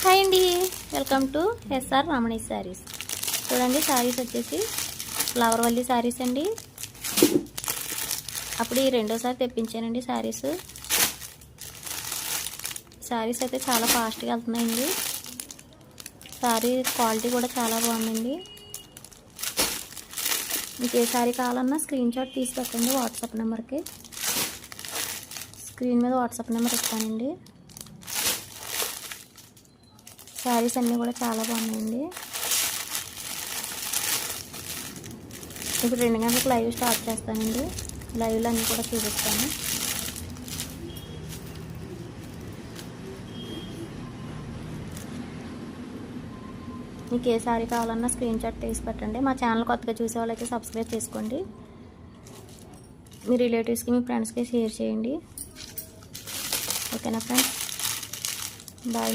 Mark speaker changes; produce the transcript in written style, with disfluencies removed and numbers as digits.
Speaker 1: Hi అండి, welcome to SR రమణి శారీస్. చూడండి, శారీస్ వచ్చేసి ఫ్లవర్ వల్లి శారీస్ అండి. అప్పుడు ఈ రెండోసారి తెప్పించానండి శారీస్. శారీస్ అయితే చాలా ఫాస్ట్గా వెళ్తున్నాయండి. శారీ క్వాలిటీ కూడా చాలా బాగుందండి. మీకు ఏ శారీ కావాలన్నా స్క్రీన్ షాట్ తీసి పెట్టండి వాట్సాప్ నెంబర్కి. స్క్రీన్ మీద వాట్సాప్ నెంబర్ ఇస్తానండి. శారీస్ అన్నీ కూడా చాలా బాగున్నాయండి. ఇప్పుడు 2 గంటలకు లైవ్ స్టార్ట్ చేస్తానండి. లైవ్లో అన్నీ కూడా చూపిస్తాను. మీకు ఏ శారీ కావాలన్నా స్క్రీన్ షాట్ తీసి పెట్టండి. మా ఛానల్ కొత్తగా చూసే వాళ్ళైతే సబ్స్క్రైబ్ చేసుకోండి. మీ రిలేటివ్స్కి, మీ ఫ్రెండ్స్కి షేర్ చేయండి. ఓకేనా ఫ్రెండ్స్, బాయ్.